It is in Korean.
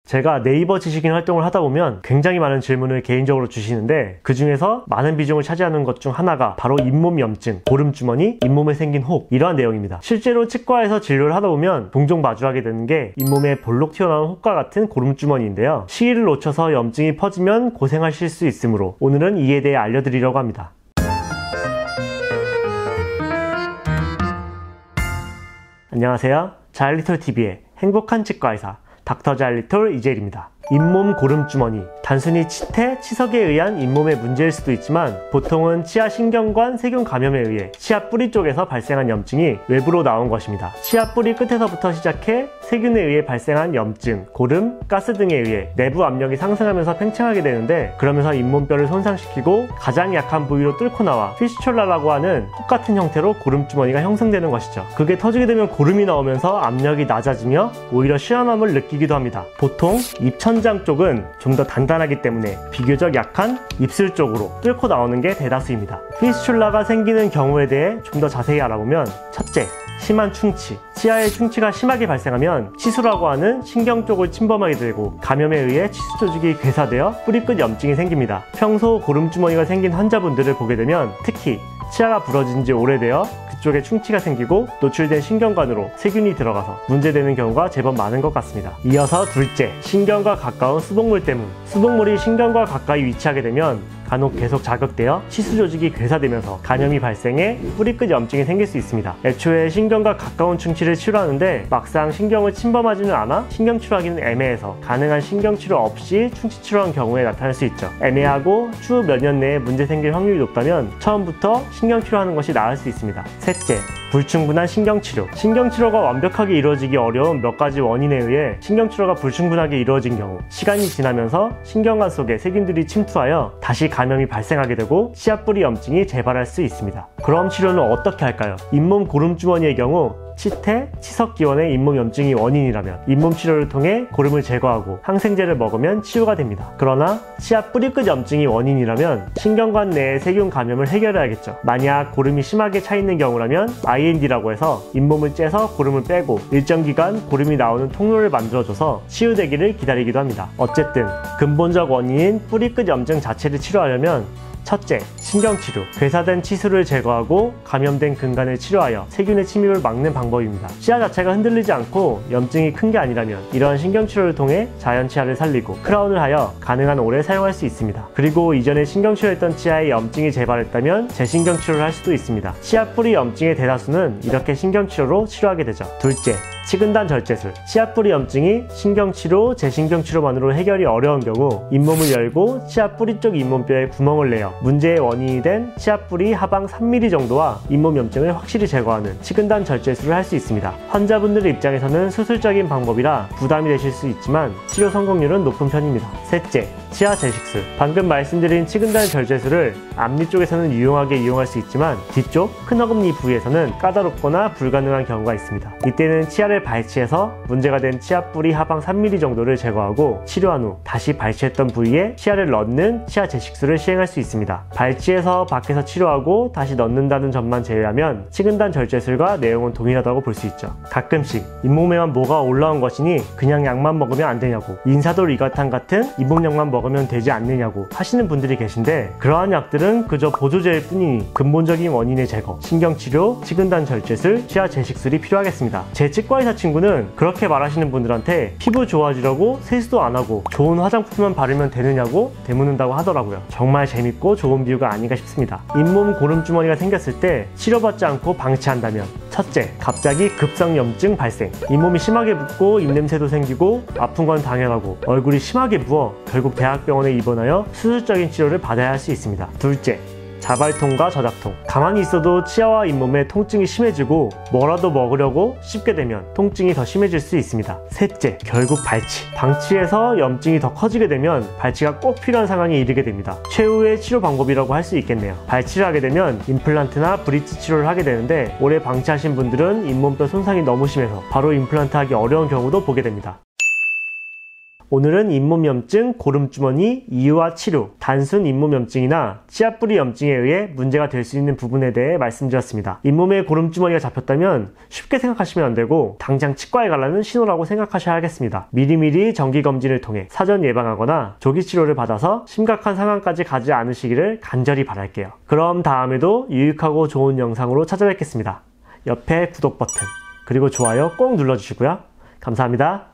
제가 네이버 지식인 활동을 하다 보면 굉장히 많은 질문을 개인적으로 주시는데 그 중에서 많은 비중을 차지하는 것 중 하나가 바로 잇몸 염증, 고름주머니, 잇몸에 생긴 혹 이러한 내용입니다. 실제로 치과에서 진료를 하다 보면 종종 마주하게 되는 게 잇몸에 볼록 튀어나온 혹과 같은 고름주머니인데요. 시기를 놓쳐서 염증이 퍼지면 고생하실 수 있으므로 오늘은 이에 대해 알려드리려고 합니다. 안녕하세요. 자일리톨TV의 행복한 치과의사 닥터 자일리톨 이재일입니다. 잇몸 고름주머니, 단순히 치태, 치석에 의한 잇몸의 문제일 수도 있지만 보통은 치아 신경관 세균 감염에 의해 치아 뿌리 쪽에서 발생한 염증이 외부로 나온 것입니다. 치아 뿌리 끝에서부터 시작해 세균에 의해 발생한 염증, 고름, 가스 등에 의해 내부 압력이 상승하면서 팽창하게 되는데 그러면서 잇몸뼈를 손상시키고 가장 약한 부위로 뚫고 나와 피스츄라라고 하는 혹 같은 형태로 고름주머니가 형성되는 것이죠. 그게 터지게 되면 고름이 나오면서 압력이 낮아지며 오히려 시원함을 느끼기도 합니다. 보통 입천장 쪽은 좀 더 단단하기 때문에 비교적 약한 입술 쪽으로 뚫고 나오는 게 대다수입니다. 피스츄라가 생기는 경우에 대해 좀 더 자세히 알아보면 첫째, 심한 충치. 치아에 충치가 심하게 발생하면 치수라고 하는 신경 쪽을 침범하게 되고 감염에 의해 치수 조직이 괴사되어 뿌리끝 염증이 생깁니다. 평소 고름주머니가 생긴 환자분들을 보게 되면 특히 치아가 부러진 지 오래되어 그쪽에 충치가 생기고 노출된 신경관으로 세균이 들어가서 문제되는 경우가 제법 많은 것 같습니다. 이어서 둘째, 신경과 가까운 수복물 때문. 수복물이 신경과 가까이 위치하게 되면 간혹 계속 자극되어 치수 조직이 괴사되면서 감염이 발생해 뿌리끝 염증이 생길 수 있습니다. 애초에 신경과 가까운 충치를 치료하는데 막상 신경을 침범하지는 않아 신경 치료하기는 애매해서 가능한 신경 치료 없이 충치 치료한 경우에 나타날 수 있죠. 애매하고 추후 몇 년 내에 문제 생길 확률이 높다면 처음부터 신경 치료하는 것이 나을 수 있습니다. 셋째, 불충분한 신경치료. 신경치료가 완벽하게 이루어지기 어려운 몇 가지 원인에 의해 신경치료가 불충분하게 이루어진 경우 시간이 지나면서 신경관 속에 세균들이 침투하여 다시 감염이 발생하게 되고 치아 뿌리 염증이 재발할 수 있습니다. 그럼 치료는 어떻게 할까요? 잇몸 고름주머니의 경우 치태, 치석기원의 잇몸 염증이 원인이라면 잇몸 치료를 통해 고름을 제거하고 항생제를 먹으면 치유가 됩니다. 그러나 치아 뿌리끝 염증이 원인이라면 신경관 내의 세균 감염을 해결해야겠죠. 만약 고름이 심하게 차 있는 경우라면 IND라고 해서 잇몸을 째서 고름을 빼고 일정 기간 고름이 나오는 통로를 만들어줘서 치유되기를 기다리기도 합니다. 어쨌든 근본적 원인인 뿌리끝 염증 자체를 치료하려면 첫째, 신경치료. 괴사된 치수를 제거하고 감염된 근간을 치료하여 세균의 침입을 막는 방법입니다. 치아 자체가 흔들리지 않고 염증이 큰 게 아니라면 이러한 신경치료를 통해 자연 치아를 살리고 크라운을 하여 가능한 오래 사용할 수 있습니다. 그리고 이전에 신경치료했던 치아에 염증이 재발했다면 재신경치료를 할 수도 있습니다. 치아 뿌리 염증의 대다수는 이렇게 신경치료로 치료하게 되죠. 둘째, 치근단 절제술. 치아 뿌리 염증이 신경치료, 재신경치료만으로 해결이 어려운 경우 잇몸을 열고 치아 뿌리 쪽 잇몸뼈에 구멍을 내어 문제의 원인이 된 치아 뿌리 하방 3mm 정도와 잇몸 염증을 확실히 제거하는 치근단 절제술을 할 수 있습니다. 환자분들의 입장에서는 수술적인 방법이라 부담이 되실 수 있지만 치료 성공률은 높은 편입니다. 셋째, 치아 제식술. 방금 말씀드린 치근단 절제술을 앞니 쪽에서는 유용하게 이용할 수 있지만 뒤쪽 큰 어금니 부위에서는 까다롭거나 불가능한 경우가 있습니다. 이때는 치아를 발치해서 문제가 된 치아 뿌리 하방 3mm 정도를 제거하고 치료한 후 다시 발치했던 부위에 치아를 넣는 치아 제식술을 시행할 수 있습니다. 발치해서 밖에서 치료하고 다시 넣는다는 점만 제외하면 치근단 절제술과 내용은 동일하다고 볼 수 있죠. 가끔씩 잇몸에만 뭐가 올라온 것이니 그냥 약만 먹으면 안 되냐고, 인사돌 이가탄 같은 잇몸약만 먹으면 되지 않느냐고 하시는 분들이 계신데 그러한 약들은 그저 보조제일 뿐이니 근본적인 원인의 제거, 신경치료, 치근단 절제술, 치아 제식술이 필요하겠습니다. 제 치과의사 친구는 그렇게 말하시는 분들한테 피부 좋아지려고 세수도 안 하고 좋은 화장품만 바르면 되느냐고 되묻는다고 하더라고요. 정말 재밌고 좋은 비유가 아닌가 싶습니다. 잇몸 고름주머니가 생겼을 때 치료받지 않고 방치한다면 첫째, 갑자기 급성 염증 발생. 잇몸이 심하게 붓고 입냄새도 생기고 아픈 건 당연하고 얼굴이 심하게 부어 결국 대학병원에 입원하여 수술적인 치료를 받아야 할 수 있습니다. 둘째, 자발통과 저작통. 가만히 있어도 치아와 잇몸에 통증이 심해지고 뭐라도 먹으려고 씹게 되면 통증이 더 심해질 수 있습니다. 셋째, 결국 발치. 방치해서 염증이 더 커지게 되면 발치가 꼭 필요한 상황에 이르게 됩니다. 최후의 치료 방법이라고 할 수 있겠네요. 발치를 하게 되면 임플란트나 브릿지 치료를 하게 되는데 오래 방치하신 분들은 잇몸뼈 손상이 너무 심해서 바로 임플란트 하기 어려운 경우도 보게 됩니다. 오늘은 잇몸염증, 고름주머니, 이유와 치료, 단순 잇몸염증이나 치아뿌리 염증에 의해 문제가 될 수 있는 부분에 대해 말씀드렸습니다. 잇몸에 고름주머니가 잡혔다면 쉽게 생각하시면 안 되고 당장 치과에 가라는 신호라고 생각하셔야 하겠습니다. 미리미리 정기검진을 통해 사전 예방하거나 조기 치료를 받아서 심각한 상황까지 가지 않으시기를 간절히 바랄게요. 그럼 다음에도 유익하고 좋은 영상으로 찾아뵙겠습니다. 옆에 구독 버튼 그리고 좋아요 꼭 눌러주시고요. 감사합니다.